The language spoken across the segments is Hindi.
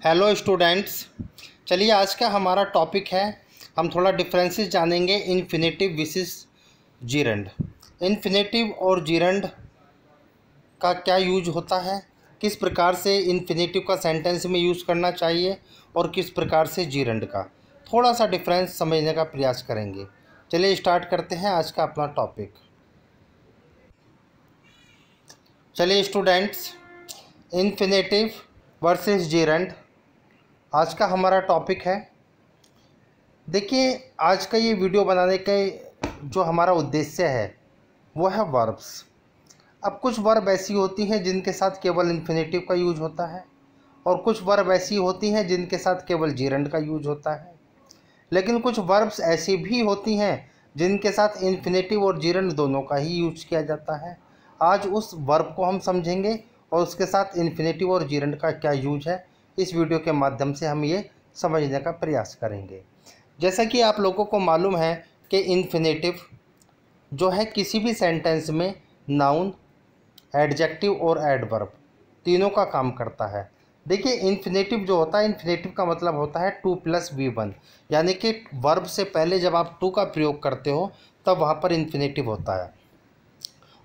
हेलो स्टूडेंट्स, चलिए आज का हमारा टॉपिक है, हम थोड़ा डिफरेंसेस जानेंगे इन्फिनेटिव विसेस जीरंड। इन्फिनेटिव और जीरंड का क्या यूज होता है, किस प्रकार से इन्फिनेटिव का सेंटेंस में यूज़ करना चाहिए और किस प्रकार से जीरंड का, थोड़ा सा डिफरेंस समझने का प्रयास करेंगे। चलिए स्टार्ट करते हैं आज का अपना टॉपिक। चलिए स्टूडेंट्स, इन्फिनेटिव वर्सेस जीरंड आज का हमारा टॉपिक है। देखिए, आज का ये वीडियो बनाने का जो हमारा उद्देश्य है वो है वर्ब्स। अब कुछ वर्ब ऐसी होती हैं जिनके साथ केवल इन्फिनेटिव का यूज होता है और कुछ वर्ब ऐसी होती हैं जिनके साथ केवल जीरंड का यूज होता है। लेकिन कुछ वर्ब्स ऐसी भी होती हैं जिनके साथ इन्फिनेटिव और जीरंड दोनों का ही यूज किया जाता है। आज उस वर्ब को हम समझेंगे और उसके साथ इन्फिनेटिव और जीरंड का क्या यूज है, इस वीडियो के माध्यम से हम ये समझने का प्रयास करेंगे। जैसा कि आप लोगों को मालूम है कि इन्फिनेटिव जो है किसी भी सेंटेंस में नाउन, एडजेक्टिव और एडवर्ब तीनों का काम करता है। देखिए, इन्फिनेटिव जो होता है, इन्फिनेटिव का मतलब होता है 2+V1, यानी कि वर्ब से पहले जब आप टू का प्रयोग करते हो तब वहाँ पर इन्फिनेटिव होता है।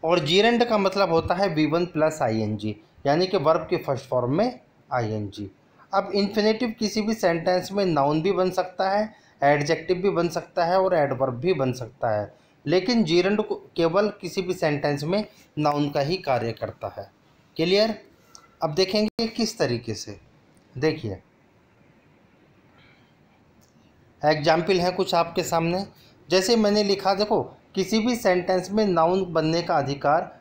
और जीरंड का मतलब होता है V1+ing, यानी कि वर्ब के फर्स्ट फॉर्म में ing। अब इन्फिनेटिव किसी भी सेंटेंस में नाउन भी बन सकता है, एडजेक्टिव भी बन सकता है और एडवर्ब भी बन सकता है, लेकिन जीरंड को केवल किसी भी सेंटेंस में नाउन का ही कार्य करता है। क्लियर? अब देखेंगे किस तरीके से। देखिए, एग्जाम्पल है कुछ आपके सामने। जैसे मैंने लिखा, देखो, किसी भी सेंटेंस में नाउन बनने का अधिकार,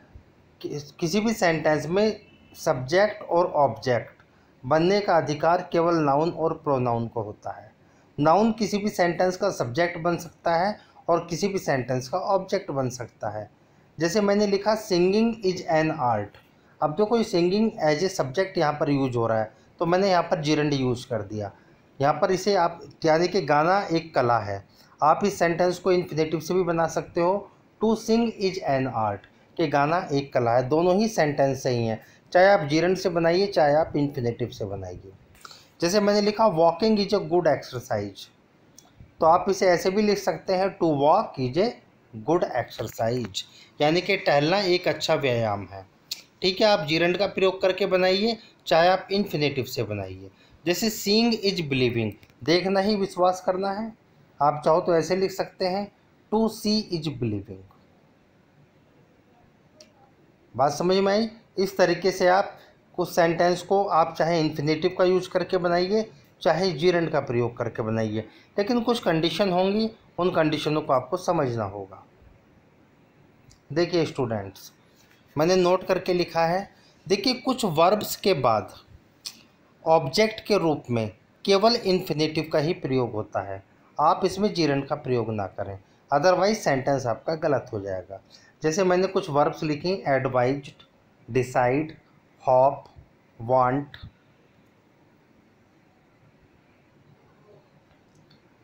किसी भी सेंटेंस में सब्जेक्ट और ऑब्जेक्ट बनने का अधिकार केवल नाउन और प्रोनाउन को होता है। नाउन किसी भी सेंटेंस का सब्जेक्ट बन सकता है और किसी भी सेंटेंस का ऑब्जेक्ट बन सकता है। जैसे मैंने लिखा, सिंगिंग इज एन आर्ट। अब देखो, ये सिंगिंग एज ए सब्जेक्ट यहाँ पर यूज हो रहा है, तो मैंने यहाँ पर जीरंड यूज कर दिया। यहाँ पर इसे आप, यानी कि गाना एक कला है। आप इस सेंटेंस को इन्फिनेटिव से भी बना सकते हो, to sing is an art, कि गाना एक कला है। दोनों ही सेंटेंस सही हैं, चाहे आप जीरंड से बनाइए चाहे आप इन्फिनेटिव से बनाइए। जैसे मैंने लिखा, walking is a good exercise, तो आप इसे ऐसे भी लिख सकते हैं, to walk is a good exercise, यानी कि टहलना एक अच्छा व्यायाम है। ठीक है, आप जीरंड का प्रयोग करके बनाइए चाहे आप इन्फिनेटिव से बनाइए। जैसे सीइंग इज बिलीविंग, देखना ही विश्वास करना है, आप चाहो तो ऐसे लिख सकते हैं, टू सी इज बिलीविंग। बात समझ में आई? इस तरीके से आप कुछ सेंटेंस को आप चाहे इन्फिनेटिव का यूज करके बनाइए चाहे जीरंड का प्रयोग करके बनाइए, लेकिन कुछ कंडीशन होंगी, उन कंडीशनों को आपको समझना होगा। देखिए स्टूडेंट्स, मैंने नोट करके लिखा है। देखिए, कुछ वर्ब्स के बाद ऑब्जेक्ट के रूप में केवल इन्फिनेटिव का ही प्रयोग होता है। आप इसमें जीरंड का प्रयोग ना करें, अदरवाइज सेंटेंस आपका गलत हो जाएगा। जैसे मैंने कुछ वर्ब्स लिखी, advised, decide, hope, want,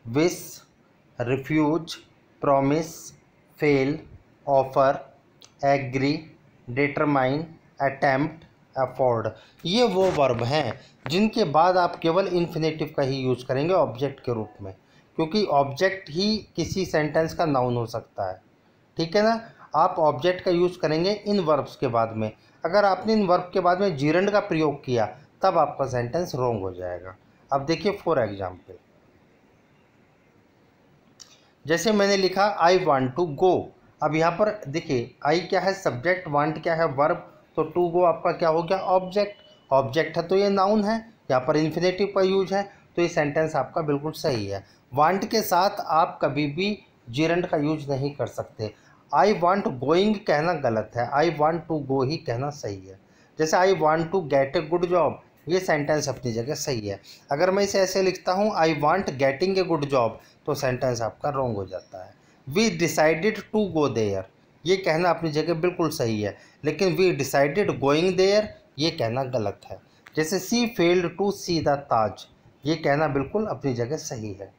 wish, refuse, promise, fail, offer, agree, determine, attempt, afford. ये वो वर्ब हैं जिनके बाद आप केवल इन्फिनेटिव का ही यूज करेंगे ऑब्जेक्ट के रूप में, क्योंकि ऑब्जेक्ट ही किसी सेंटेंस का नाउन हो सकता है। ठीक है ना? आप ऑब्जेक्ट का यूज करेंगे इन वर्ब्स के बाद में। अगर आपने इन वर्ब के बाद में जीरंड का प्रयोग किया तब आपका सेंटेंस रॉन्ग हो जाएगा। अब देखिए फॉर एग्जाम्पल, जैसे मैंने लिखा, आई वांट टू गो। अब यहाँ पर देखिए, आई क्या है? सब्जेक्ट, वांट क्या है? वर्ब, तो टू गो आपका क्या हो गया? ऑब्जेक्ट। ऑब्जेक्ट है तो ये नाउन है, यहाँ पर इन्फिनेटिव का यूज है, तो ये सेंटेंस आपका बिल्कुल सही है। वांट के साथ आप कभी भी जीरंड का यूज नहीं कर सकते। आई वांट गोइंग कहना गलत है, आई वांट टू गो ही कहना सही है। जैसे I want to get a good job, ये सेंटेंस अपनी जगह सही है। अगर मैं इसे ऐसे लिखता हूँ, I want getting a good job, तो सेंटेंस आपका रॉन्ग हो जाता है। We decided to go there, ये कहना अपनी जगह बिल्कुल सही है, लेकिन वी डिसाइडेड गोइंग देयर ये कहना गलत है। जैसे see failed to see the ताज, ये कहना बिल्कुल अपनी जगह सही है।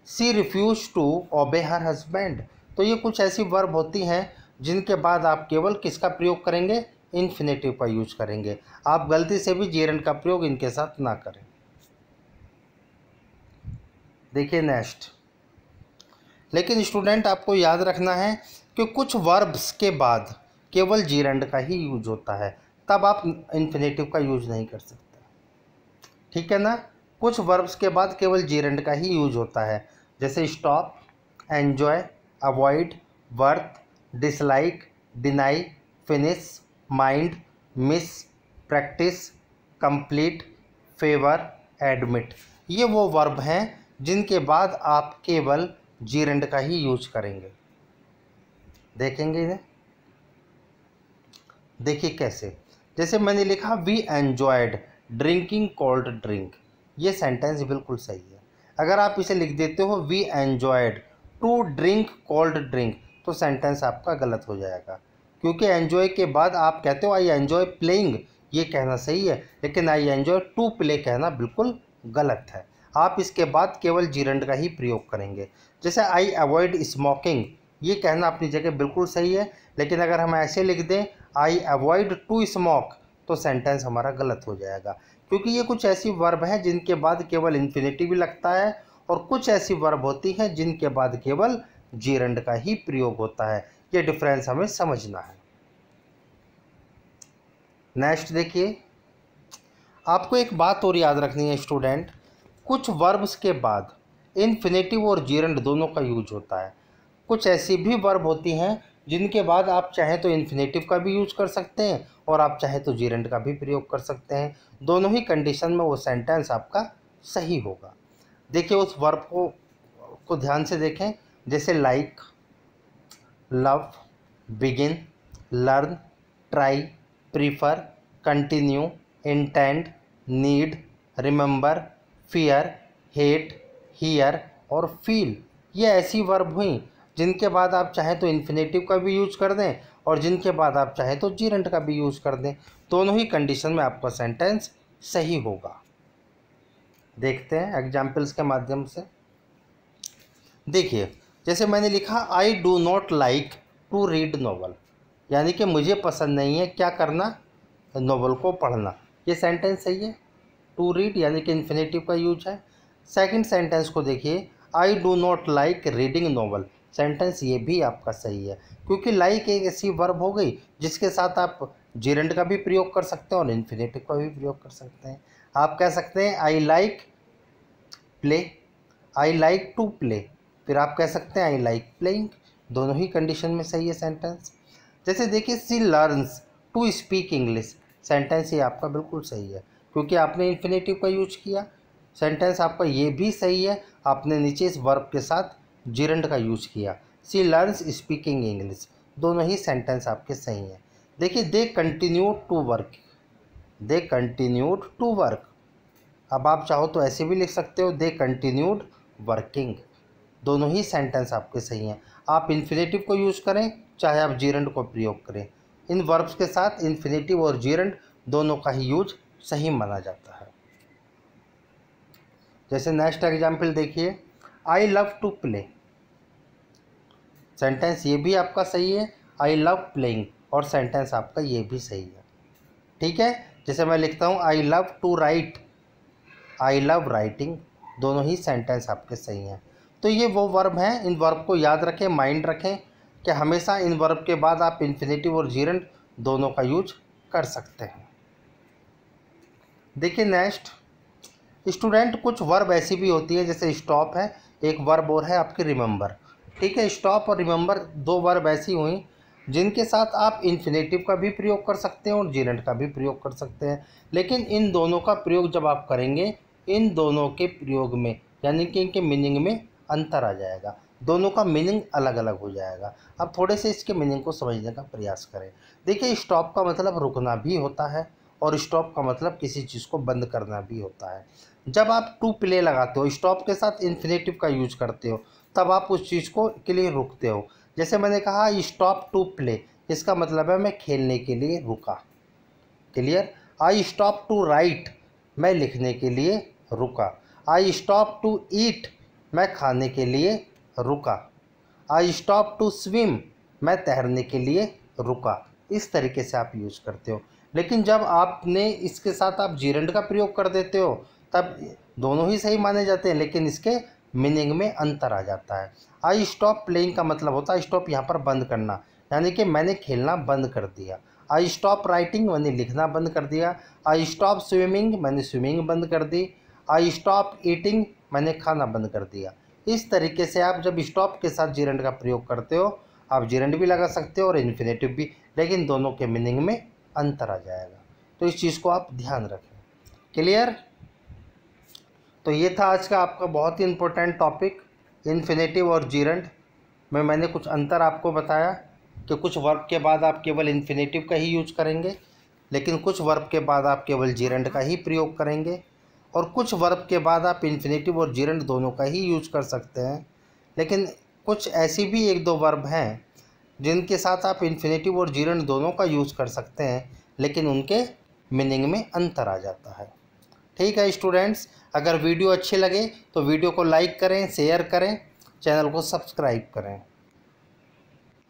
सी refuse to obey her husband, तो ये कुछ ऐसी वर्ब होती हैं जिनके बाद आप केवल किसका प्रयोग करेंगे? इन्फिनेटिव का यूज करेंगे। आप गलती से भी जीरंड का प्रयोग इनके साथ ना करें। देखिए नेक्स्ट, लेकिन स्टूडेंट आपको याद रखना है कि कुछ वर्ब्स के बाद केवल जीरंड का ही यूज होता है, तब आप इन्फिनेटिव का यूज नहीं कर सकते, ठीक है ना। कुछ वर्ब्स के बाद केवल जीरंड का ही यूज होता है, जैसे stop, enjoy, avoid, worth, dislike, deny, finish, mind, miss, practice, complete, favour, admit. ये वो वर्ब हैं जिनके बाद आप केवल जीरंड का ही यूज करेंगे। देखेंगे इन्हें, देखिए कैसे। जैसे मैंने लिखा we enjoyed drinking cold drink, ये सेंटेंस बिल्कुल सही है। अगर आप इसे लिख देते हो we enjoyed to drink cold drink, तो सेंटेंस आपका गलत हो जाएगा, क्योंकि एन्जॉय के बाद आप कहते हो आई एन्जॉय प्लेइंग, ये कहना सही है, लेकिन आई एन्जॉय टू प्ले कहना बिल्कुल गलत है। आप इसके बाद केवल जीरंड का ही प्रयोग करेंगे। जैसे आई अवॉइड स्मोकिंग, ये कहना अपनी जगह बिल्कुल सही है, लेकिन अगर हम ऐसे लिख दें आई अवॉइड टू स्मोक, तो सेंटेंस हमारा गलत हो जाएगा, क्योंकि ये कुछ ऐसी वर्ब हैं जिनके बाद केवल इन्फिनिटिव भी लगता है, और कुछ ऐसी वर्ब होती हैं जिनके बाद केवल जीरंड का ही प्रयोग होता है। ये डिफरेंस हमें समझना है। नेक्स्ट देखिए, आपको एक बात और याद रखनी है स्टूडेंट, कुछ वर्ब्स के बाद इन्फिनेटिव और जीरंड दोनों का यूज होता है। कुछ ऐसी भी वर्ब होती हैं जिनके बाद आप चाहें तो इन्फिनेटिव का भी यूज कर सकते हैं और आप चाहें तो जीरंड का भी प्रयोग कर सकते हैं। दोनों ही कंडीशन में वो सेंटेंस आपका सही होगा। देखिए उस वर्ब को ध्यान से देखें, जैसे like, love, begin, learn, try, prefer, continue, intend, need, remember, fear, hate, here और फील। ये ऐसी वर्ब हुई जिनके बाद आप चाहें तो इन्फिनेटिव का भी यूज कर दें और जिनके बाद आप चाहें तो जीरंड का भी यूज कर दें। दोनों ही कंडीशन में आपका सेंटेंस सही होगा। देखते हैं एग्जाम्पल्स के माध्यम से। देखिए जैसे मैंने लिखा I do not like to read novel, यानी कि मुझे पसंद नहीं है क्या करना, नॉवल को पढ़ना। ये सेंटेंस सही है। टू रीड यानी कि इन्फिनेटिव का यूज है। सेकंड सेंटेंस को देखिए, आई do not like reading novel, sentence ये भी आपका सही है, क्योंकि लाइक एक ऐसी वर्ब हो गई जिसके साथ आप जीरंड का भी प्रयोग कर सकते हैं और इन्फिनेटिव का भी प्रयोग कर सकते हैं। आप कह सकते हैं I like play, I like to play, फिर आप कह सकते हैं आई लाइक प्लेइंग। दोनों ही कंडीशन में सही है सेंटेंस। जैसे देखिए she learns to speak English, sentence ये आपका बिल्कुल सही है, क्योंकि आपने इन्फिनेटिव का यूज किया। सेंटेंस आपका ये भी सही है, आपने नीचे इस वर्ब के साथ जीरंड का यूज किया। सी लर्न्स स्पीकिंग इंग्लिश, दोनों ही सेंटेंस आपके सही हैं। देखिए they continued to work, they continued to work, अब आप चाहो तो ऐसे भी लिख सकते हो दे कंटिन्यूड वर्किंग। दोनों ही सेंटेंस आपके सही हैं। आप इन्फिनेटिव को यूज़ करें चाहे आप जीरंड को प्रयोग करें, इन वर्ब्स के साथ इन्फिनेटिव और जीरंड दोनों का ही यूज सही माना जाता है। जैसे नेक्स्ट एग्जाम्पल देखिए, I love to play, sentence ये भी आपका सही है, आई लव प्लेइंग, और सेंटेंस आपका ये भी सही है। ठीक है, जैसे मैं लिखता हूँ I love to write, I love writing, दोनों ही सेंटेंस आपके सही हैं। तो ये वो वर्ब हैं, इन वर्ब को याद रखें, माइंड रखें कि हमेशा इन वर्ब के बाद आप इन्फिनेटिव और जीरंड दोनों का यूज कर सकते हैं। देखिए नेक्स्ट स्टूडेंट, कुछ वर्ब ऐसी भी होती है, जैसे स्टॉप है, एक वर्ब और है आपकी रिमेंबर। ठीक है, स्टॉप और रिमेंबर दो वर्ब ऐसी हुई जिनके साथ आप इन्फिनेटिव का भी प्रयोग कर सकते हैं और जीरंड का भी प्रयोग कर सकते हैं, लेकिन इन दोनों का प्रयोग जब आप करेंगे, इन दोनों के प्रयोग में यानी कि इनके मीनिंग में अंतर आ जाएगा, दोनों का मीनिंग अलग अलग हो जाएगा। अब थोड़े से इसके मीनिंग को समझने का प्रयास करें। देखिए स्टॉप का मतलब रुकना भी होता है और स्टॉप का मतलब किसी चीज़ को बंद करना भी होता है। जब आप टू प्ले लगाते हो, स्टॉप के साथ इन्फिनेटिव का यूज करते हो, तब आप उस चीज़ को के लिए रुकते हो। जैसे मैंने कहा स्टॉप टू प्ले, इसका मतलब है मैं खेलने के लिए रुका। Clear. I stop to write, मैं लिखने के लिए रुका। आई स्टॉप टू ईट, मैं खाने के लिए रुका। आई स्टॉप टू स्विम, मैं तैरने के लिए रुका। इस तरीके से आप यूज़ करते हो। लेकिन जब आपने इसके साथ आप जीरंड का प्रयोग कर देते हो, तब दोनों ही सही माने जाते हैं, लेकिन इसके मीनिंग में अंतर आ जाता है। आई स्टॉप प्लेइंग का मतलब होता है स्टॉप यहाँ पर बंद करना, यानी कि मैंने खेलना बंद कर दिया। आई स्टॉप राइटिंग मैंने लिखना बंद कर दिया। आई स्टॉप स्विमिंग मैंने स्विमिंग बंद कर दी। आई स्टॉप ईटिंग मैंने खाना बंद कर दिया। इस तरीके से आप जब स्टॉप के साथ जीरेंड का प्रयोग करते हो, आप जीरेंड भी लगा सकते हो और इन्फिनेटिव भी, लेकिन दोनों के मीनिंग में अंतर आ जाएगा। तो इस चीज़ को आप ध्यान रखें। क्लियर? तो ये था आज का आपका बहुत ही इम्पोर्टेंट टॉपिक, इन्फिनेटिव और जीरेंड में मैंने कुछ अंतर आपको बताया कि कुछ वर्ब के बाद आप केवल इन्फिनेटिव का ही यूज करेंगे, लेकिन कुछ वर्ब के बाद आप केवल जीरेंड का ही प्रयोग करेंगे, और कुछ वर्ब के बाद आप इन्फिनेटिव और जीरेंड दोनों का ही यूज कर सकते हैं। लेकिन कुछ ऐसी भी एक दो वर्ब हैं जिनके साथ आप इन्फिनेटिव और जीरेंड दोनों का यूज़ कर सकते हैं, लेकिन उनके मीनिंग में अंतर आ जाता है। ठीक है स्टूडेंट्स, अगर वीडियो अच्छे लगे तो वीडियो को लाइक करें, शेयर करें, चैनल को सब्सक्राइब करें।